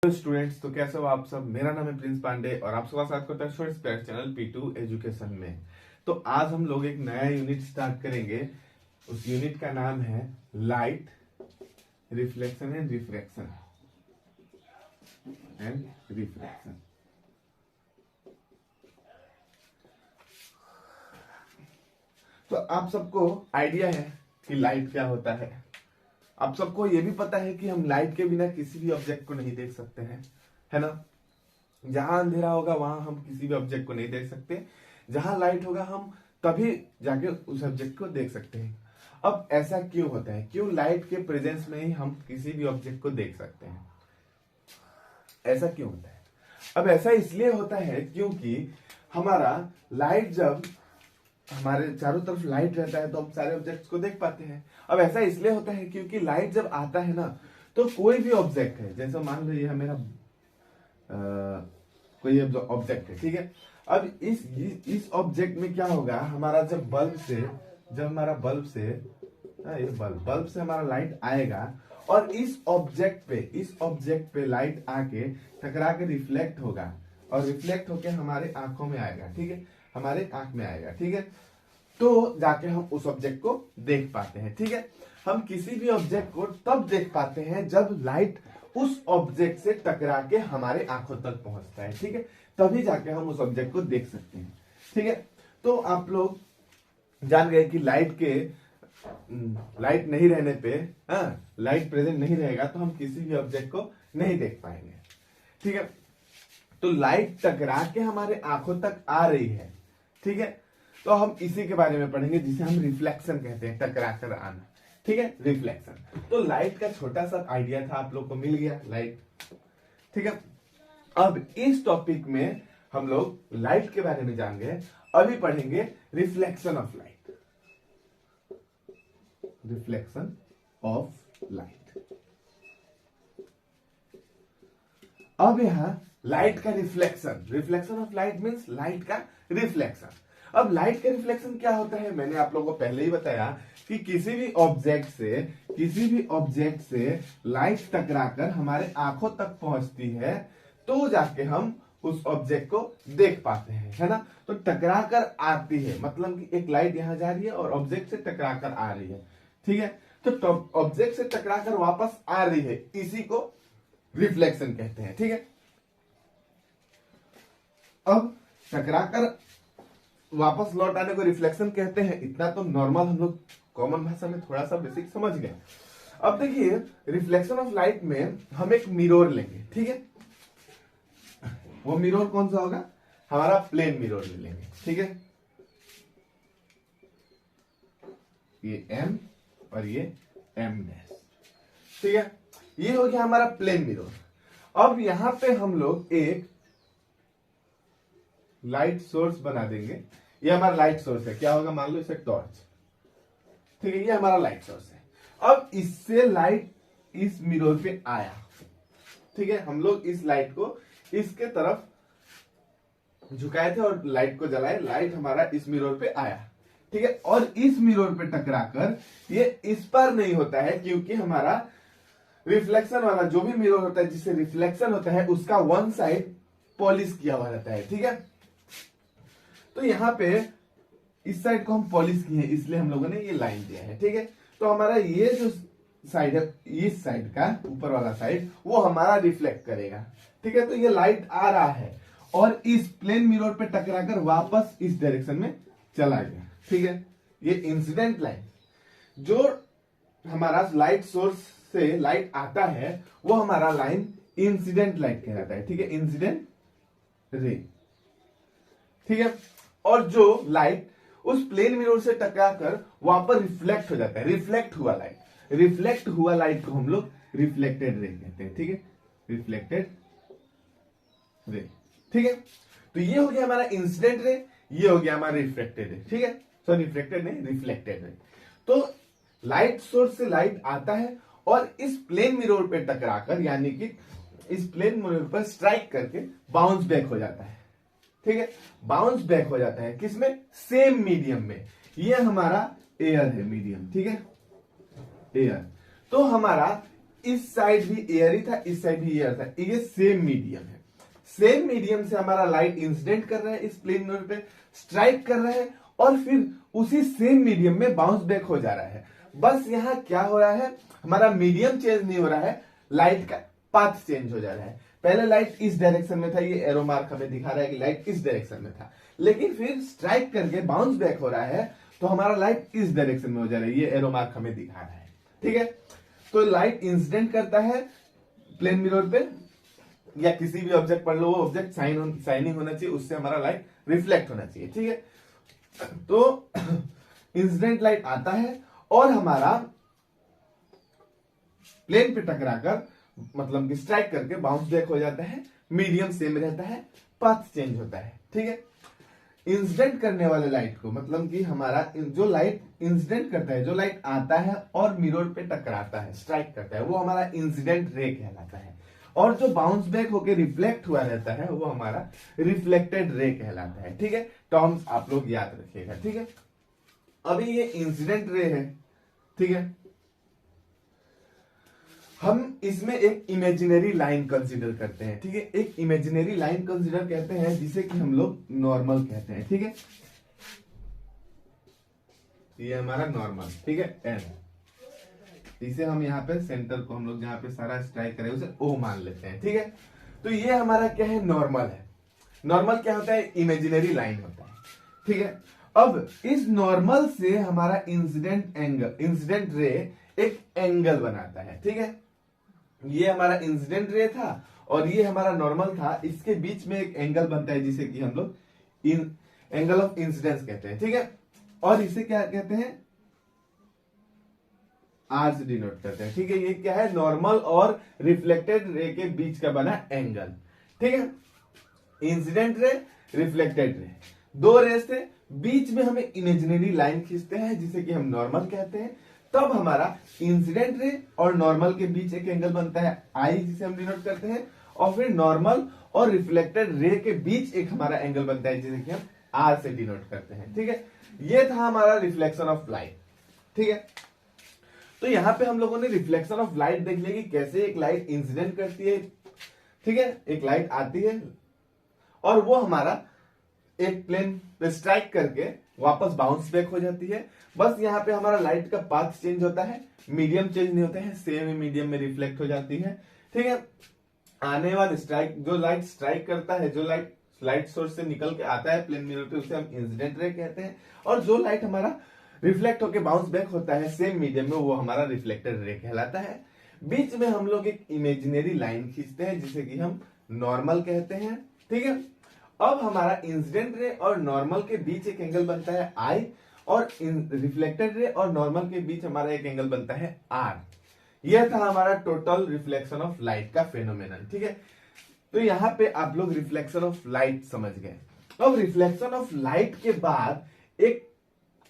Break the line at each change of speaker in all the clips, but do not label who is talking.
Hello students, तो कैसे हो आप सब। मेरा नाम है प्रिंस पांडे और आप सबका स्वागत करता है students player channel P2 education में। तो आज हम लोग एक नया यूनिट स्टार्ट करेंगे। उस यूनिट का नाम है लाइट, रिफ्लेक्शन एंड रिफ्रैक्शन तो आप सबको आइडिया है कि लाइट क्या होता है। आप सबको ये भी पता है कि हम लाइट के बिना किसी भी ऑब्जेक्ट को नहीं देख सकते हैं, है ना। जहां अंधेरा होगा वहां हम किसी भी ऑब्जेक्ट को नहीं देख सकते, जहां लाइट होगा हम तभी जाके उस ऑब्जेक्ट को देख सकते हैं। अब ऐसा क्यों होता है, क्यों लाइट के प्रेजेंस में ही हम किसी भी ऑब्जेक्ट को देख सकते हैं, ऐसा क्यों होता है। अब ऐसा इसलिए होता है क्योंकि हमारा लाइट, जब हमारे चारों तरफ लाइट रहता है तो हम सारे ऑब्जेक्ट्स को देख पाते हैं। अब ऐसा इसलिए होता है क्योंकि लाइट जब आता है ना, तो कोई भी ऑब्जेक्ट है, जैसे मान लो ये मेरा कोई ऑब्जेक्ट है, ठीक है। अब इस ऑब्जेक्ट में क्या होगा, हमारा जब हमारा बल्ब से हमारा लाइट आएगा और इस ऑब्जेक्ट पे लाइट आके टकरा के रिफ्लेक्ट होगा और रिफ्लेक्ट होके हमारे आंखों में आएगा, ठीक है, हमारे आंख में आएगा, ठीक है। तो जाके हम उस ऑब्जेक्ट को देख पाते हैं, ठीक है। हम किसी भी ऑब्जेक्ट को तब देख पाते हैं जब लाइट उस ऑब्जेक्ट से टकरा के हमारे आंखों तक पहुंचता है, ठीक है, तभी जाके हम उस ऑब्जेक्ट को देख सकते हैं, ठीक है। तो आप लोग जान गए कि लाइट नहीं रहने पे, लाइट प्रेजेंट नहीं रहेगा तो हम किसी भी ऑब्जेक्ट को नहीं देख पाएंगे, ठीक है। तो लाइट टकरा के हमारे आंखों तक आ रही है, ठीक है। तो हम इसी के बारे में पढ़ेंगे जिसे हम रिफ्लेक्शन कहते हैं, टकरा कर आना, ठीक है, रिफ्लेक्शन। तो लाइट का छोटा सा आइडिया था, आप लोग को मिल गया लाइट, ठीक है। अब इस टॉपिक में हम लोग लाइट के बारे में जान गए, अभी पढ़ेंगे reflection of light. Reflection of light. अब यहां लाइट का reflection of light means light का रिफ्लेक्शन। अब लाइट का रिफ्लेक्शन क्या होता है, मैंने आप लोगों को पहले ही बताया कि किसी भी ऑब्जेक्ट से लाइट टकराकर हमारे आंखों तक पहुंचती है तो जाके हम उस ऑब्जेक्ट को देख पाते हैं, है ना। तो टकराकर आती है मतलब कि एक लाइट यहां जा रही है और ऑब्जेक्ट से टकराकर आ रही है, ठीक है। तो ऑब्जेक्ट से टकराकर वापस आ रही है, इसी को रिफ्लेक्शन कहते हैं, ठीक है। अब टकराकर वापस लौट आने को रिफ्लेक्शन कहते हैं, इतना तो नॉर्मल हम लोग कॉमन भाषा में थोड़ा सा बेसिक समझ गए। अब देखिए रिफ्लेक्शन ऑफ लाइट में हम एक मिरर लेंगे, ठीक है। वो मिरर कौन सा होगा, हमारा प्लेन मिरर ले लेंगे, ठीक है। ये M और ये M डैश, ठीक है। ये हो गया हमारा प्लेन मिरर। अब यहां पे हम लोग एक लाइट सोर्स बना देंगे। ये हमारा लाइट सोर्स है, क्या होगा, मान लो इसे टॉर्च, ठीक है। ये हमारा लाइट सोर्स है। अब इससे लाइट इस मिरर पे आया, ठीक है। हम लोग इस लाइट को इसके तरफ झुकाए थे और लाइट को जलाए, लाइट हमारा इस मिरर पे आया, ठीक है। और इस मिरर पे टकराकर ये इस पर नहीं होता है क्योंकि हमारा रिफ्लेक्शन वाला जो भी मिरर होता है जिससे रिफ्लेक्शन होता है उसका वन साइड पॉलिश किया हुआ रहता है, ठीक है। तो यहां पे इस साइड को हम पॉलिश किए हैं इसलिए हम लोगों ने ये लाइन दिया है, ठीक है। तो हमारा ये जो साइड है, इस साइड का ऊपर वाला साइड, वो हमारा रिफ्लेक्ट करेगा, ठीक है। तो ये लाइट आ रहा है और इस प्लेन मिरर पे टकराकर वापस इस डायरेक्शन में चला गया, ठीक है। ये इंसिडेंट लाइट, जो हमारा लाइट सोर्स से लाइट आता है वो हमारा लाइन इंसिडेंट लाइट कहलाता है, ठीक है, इंसिडेंट रे, ठीक है। और जो लाइट उस प्लेन मिरर से टकराकर वापस रिफ्लेक्ट हो जाता है, रिफ्लेक्ट हुआ लाइट को हम लोग रिफ्लेक्टेड रे कहते हैं, ठीक है, रिफ्लेक्टेड रे, ठीक है। तो ये हो गया हमारा इंसिडेंट रे, ये हो गया हमारा रिफ्लेक्टेड रे, ठीक है। सॉरी रिफ्लेक्टेड नहीं, रिफ्लेक्टेड रे। तो लाइट सोर्स से लाइट आता है और इस प्लेन मिरर पे टकराकर यानी कि इस प्लेन मिरर पर स्ट्राइक करके बाउंस बैक हो जाता है, ठीक है। बाउंस बैक हो जाता है किसमें, सेम मीडियम में। ये हमारा एयर है मीडियम, ठीक है, एयर। तो हमारा इस साइड भी एयर ही था, इस साइड भी एयर था, ये सेम मीडियम है। सेम मीडियम से हमारा लाइट इंसिडेंट कर रहा है, इस प्लेन मिरर पे स्ट्राइक कर रहा है और फिर उसी सेम मीडियम में बाउंस बैक हो जा रहा है। बस यहाँ क्या हो रहा है, हमारा मीडियम चेंज नहीं हो रहा है, लाइट का पाथ चेंज हो जा रहा है। पहले लाइट इस डायरेक्शन में था, ये एरो मार्क हमें दिखा रहा है कि लाइट इस डायरेक्शन में था, लेकिन फिर स्ट्राइक करके बाउंस बैक हो रहा है तो हमारा लाइट इस डायरेक्शन में हो जा रहा है, ये एरो मार्क हमें दिखा रहा है। ठीक है, तो लाइट इंसिडेंट करता है प्लेन मिरर पे या किसी भी ऑब्जेक्ट पर लो, वो ऑब्जेक्ट शाइनिंग होना चाहिए, उससे हमारा लाइट रिफ्लेक्ट होना चाहिए। ठीक है, तो इंसिडेंट लाइट आता है और हमारा प्लेन पे टकराकर मतलब कि स्ट्राइक करके बाउंस बैक हो जाता है, मीडियम सेम रहता है, पाथ चेंज होता है। ठीक है, इंसिडेंट करने वाले लाइट को मतलब कि हमारा जो लाइट इंसिडेंट करता है, जो लाइट आता है और मिरर पे टकराता है, स्ट्राइक करता है, वो हमारा इंसिडेंट रे कहलाता है। और जो बाउंस बैक होकर रिफ्लेक्ट हुआ रहता है वो हमारा रिफ्लेक्टेड रे कहलाता है। ठीक है, टर्म्स आप लोग याद रखिएगा। ठीक है, अभी ये इंसिडेंट रे है। ठीक है, हम इसमें एक इमेजिनरी लाइन कंसीडर करते हैं। ठीक है, एक इमेजिनरी लाइन कंसीडर करते हैं जिसे कि हम लोग नॉर्मल कहते हैं। ठीक है, ये हमारा नॉर्मल। ठीक है, एन, इसे हम यहाँ पे सेंटर को हम लोग जहां पे सारा स्ट्राइक करें उसे ओ मान लेते हैं। ठीक है, तो ये हमारा क्या है, नॉर्मल है। नॉर्मल क्या होता है, इमेजिनरी लाइन होता है। ठीक है, अब इस नॉर्मल से हमारा इंसिडेंट एंगल, इंसिडेंट रे एक एंगल बनाता है। ठीक है, ये हमारा इंसिडेंट रे था और ये हमारा नॉर्मल था, इसके बीच में एक एंगल बनता है जिसे कि हम लोग एंगल ऑफ इंसिडेंस कहते हैं। ठीक है, और इसे क्या कहते हैं, आर से डिनोट करते हैं। ठीक है, ये क्या है, नॉर्मल और रिफ्लेक्टेड रे के बीच का बना एंगल। ठीक है, इंसिडेंट रे, रिफ्लेक्टेड रे, दो रे से बीच में हमें इमेजिनरी लाइन खींचते हैं जिसे कि हम नॉर्मल कहते हैं। तब हमारा इंसिडेंट रे और नॉर्मल के बीच एक एंगल बनता है आई, जिसे हम डिनोट करते हैं, और फिर नॉर्मल और रिफ्लेक्टेड रे के बीच एक हमारा एंगल बनता है जिसे कि हम आर से डिनोट करते हैं। ठीक है, ये था हमारा रिफ्लेक्शन ऑफ लाइट। ठीक है, तो यहां पे हम लोगों ने रिफ्लेक्शन ऑफ लाइट देख लिया कि कैसे एक लाइट इंसिडेंट करती है। ठीक है, एक लाइट आती है और वो हमारा एक प्लेन पे स्ट्राइक करके वापस बाउंस बैक हो जाती है। बस यहाँ पे हमारा लाइट का पाथ चेंज होता है, मीडियम चेंज नहीं होता है, सेम ही मीडियम में रिफ्लेक्ट हो जाती है। ठीक है, आने वाले स्ट्राइक, जो लाइट स्ट्राइक करता है, जो लाइट सोर्स से निकल के आता है प्लेन मिरर पे, उसे हम इंसिडेंट रे कहते हैं। और जो लाइट हमारा रिफ्लेक्ट होकर बाउंस बैक होता है सेम मीडियम में, वो हमारा रिफ्लेक्टेड रे कहलाता है। बीच में हम लोग एक इमेजिनरी लाइन खींचते हैं जिसे कि हम नॉर्मल कहते हैं। ठीक है, अब हमारा इंसिडेंट रे और नॉर्मल के बीच एक एंगल बनता है आई, और रिफ्लेक्टेड रे और नॉर्मल के बीच हमारा एक एंगल बनता है आर। यह था हमारा टोटल रिफ्लेक्शन ऑफ लाइट का फेनोमेनन। ठीक है, तो यहां पे आप लोग रिफ्लेक्शन ऑफ लाइट समझ गए। अब रिफ्लेक्शन ऑफ लाइट के बाद एक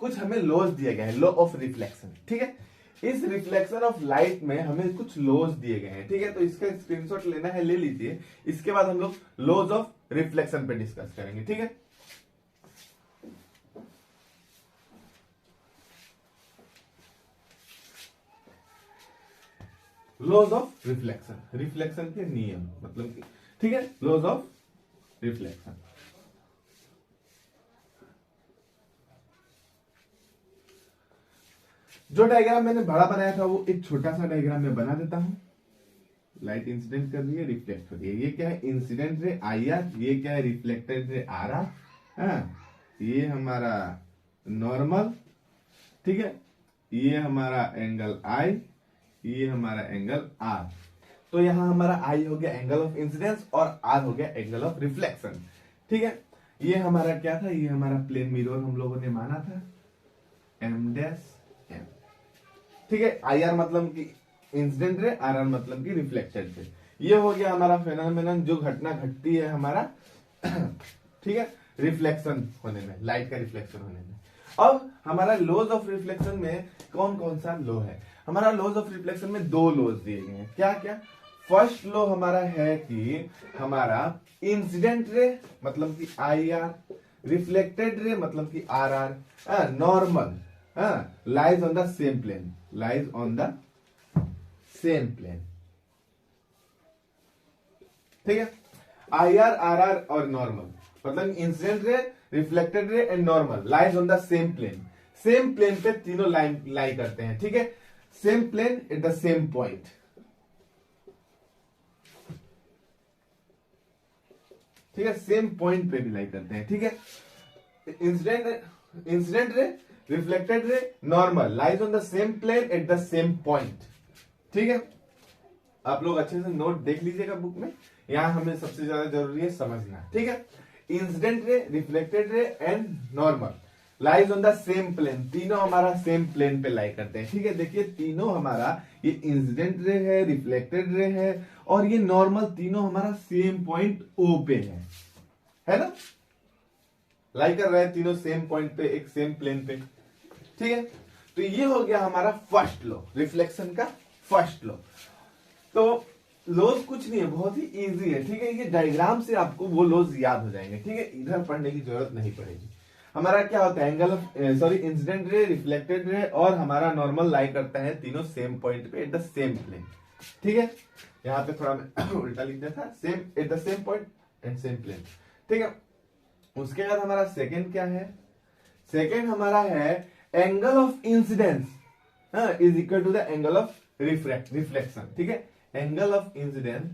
कुछ हमें लॉज दिए गए हैं, लॉ ऑफ रिफ्लेक्शन। ठीक है, इस रिफ्लेक्शन ऑफ लाइट में हमें कुछ लॉज दिए गए हैं। ठीक है, तो इसका स्क्रीनशॉट लेना है, ले लीजिए। इसके बाद हम लोग लॉज ऑफ रिफ्लेक्शन पे डिस्कस करेंगे। ठीक है, लॉज ऑफ रिफ्लेक्शन, रिफ्लेक्शन के नियम मतलब कि, ठीक है, लॉज ऑफ रिफ्लेक्शन। जो डायग्राम मैंने बड़ा बनाया था वो एक छोटा सा डायग्राम में बना देता हूं। लाइट इंसिडेंट कर रही है, रिफ्लेक्ट हो रही है, ये क्या है, इंसिडेंट रे आई आर, ये क्या है, रिफ्लेक्टेड रे आर आर। ये हमारा नॉर्मल। ठीक है, ये हमारा एंगल आई, ये हमारा एंगल आर। तो यहां हमारा आई हो गया एंगल ऑफ इंसिडेंस और आर हो गया एंगल ऑफ रिफ्लेक्शन। ठीक है, ये हमारा क्या था, ये हमारा प्लेन मिरर हम लोगों ने माना था एम डैश एम। ठीक है, आई आर मतलब कि इंसिडेंट रे, आर आर मतलब कि रिफ्लेक्टेड रे। ये हो गया हमारा फेनोमेनन, जो घटना घटती है हमारा ठीक है, रिफ्लेक्शन होने में, लाइट का रिफ्लेक्शन होने में। अब हमारा लॉज ऑफ रिफ्लेक्शन में कौन कौन सा लॉ है, हमारा लॉज ऑफ रिफ्लेक्शन में दो लॉज दिए गए हैं। क्या क्या, फर्स्ट लॉ हमारा है कि हमारा इंसिडेंट रे मतलब कि आई आर, रिफ्लेक्टेड रे मतलब कि R R, normal lies on the same plane, lies on the same plane. ठीक है, IR, RR और नॉर्मल मतलब incident ray, reflected ray and normal lies on the same plane. Same plane पे तीनों lie करते हैं। ठीक है, same plane at the same point. ठीक है, सेम पॉइंट पे भी लाई करते हैं। ठीक है, incident ray, reflected ray, normal lies on the same plane at the same point. ठीक है, आप लोग अच्छे से नोट देख लीजिएगा बुक में, यहां हमें सबसे ज्यादा जरूरी है समझना। ठीक है, incident ray, reflected ray and normal lies on the same plane, तीनों हमारा सेम प्लेन पे लाई करते हैं। ठीक है, देखिए तीनों हमारा, ये इंसिडेंट रे है, रिफ्लेक्टेड रे है और ये नॉर्मल, तीनों हमारा सेम पॉइंट O पे है ना, लाई कर रहे हैं तीनों सेम पॉइंट पे, एक सेम प्लेन पे। ठीक है, तो ये हो गया हमारा फर्स्ट लॉ, रिफ्लेक्शन का फर्स्ट लॉ। तो लॉज कुछ नहीं है, बहुत ही इजी है। ठीक है, ये डायग्राम से आपको वो लॉज याद हो जाएंगे। ठीक है, इधर पढ़ने की जरूरत नहीं पड़ेगी। हमारा क्या होता है, angle of incident ray, reflected रे और हमारा नॉर्मल लाई करता है तीनों सेम पॉइंट पे एट द सेम प्लेन। ठीक है, यहाँ पे थोड़ा मैं उल्टा लिख दिया था, same at the same point and same plane. ठीक है, उसके बाद हमारा सेकेंड क्या है, सेकेंड हमारा है angle of incidence is equal to the angle of reflection. ठीक है, angle of incidence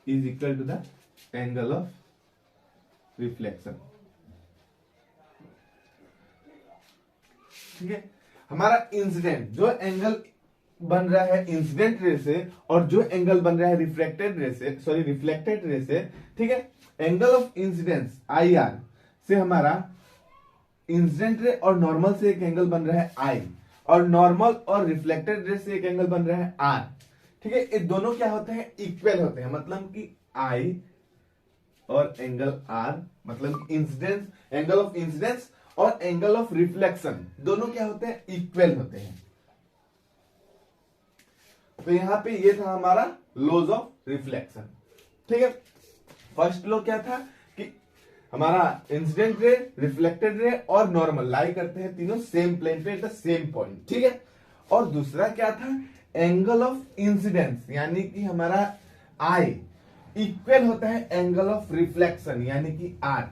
is equal to the angle of reflection. ठीक है, हमारा इंसिडेंट जो एंगल बन रहा है इंसिडेंट रे से और जो एंगल बन रहा है रिफ्लेक्टेड रे से, ठीक है, एंगल ऑफ इंसिडेंस IR से हमारा इंसिडेंट रे और नॉर्मल से एक एंगल बन रहा है I और नॉर्मल और रिफ्लेक्टेड रे से एक एंगल बन रहा है R। ठीक है, ये दोनों क्या होते हैं, इक्वल होते हैं, मतलब कि I और एंगल R, मतलब इंसिडेंस, एंगल ऑफ इंसिडेंस और एंगल ऑफ रिफ्लेक्शन दोनों क्या होते हैं, इक्वल होते हैं। तो यहां पे ये था हमारा लॉज ऑफ रिफ्लेक्शन। ठीक है, फर्स्ट लॉ क्या था कि हमारा इंसिडेंट रे, रिफ्लेक्टेड रे और नॉर्मल लाई करते हैं तीनों सेम प्लेन पे एट द सेम पॉइंट। ठीक है, और दूसरा क्या था, एंगल ऑफ इंसिडेंस, यानी कि हमारा I इक्वल होता है एंगल ऑफ रिफ्लेक्शन यानी कि R।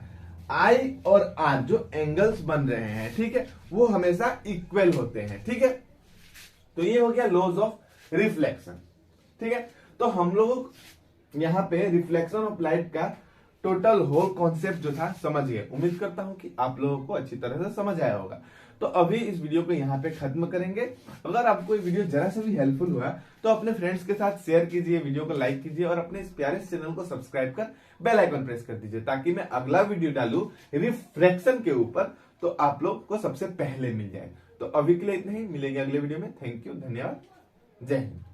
I और R जो एंगल्स बन रहे हैं, ठीक है, वो हमेशा इक्वल होते हैं। ठीक है, तो ये हो गया लॉज ऑफ रिफ्लेक्शन। ठीक है, तो हम लोग यहां पे रिफ्लेक्शन ऑफ लाइट का टोटल होल कॉन्सेप्ट जो था समझ गए। उम्मीद करता हूं कि आप लोगों को अच्छी तरह से समझ आया होगा। तो अभी इस वीडियो को यहाँ पे खत्म करेंगे। अगर आपको ये वीडियो जरा सा भी हेल्पफुल हुआ तो अपने फ्रेंड्स के साथ शेयर कीजिए, वीडियो को लाइक कीजिए और अपने इस प्यारे चैनल को सब्सक्राइब कर बेल आइकन प्रेस कर दीजिए, ताकि मैं अगला वीडियो डालूं रिफ्रैक्शन के ऊपर तो आप लोग को सबसे पहले मिल जाए। तो अभी के लिए इतना ही, मिलेंगे अगले वीडियो में। थैंक यू, धन्यवाद, जय हिंद।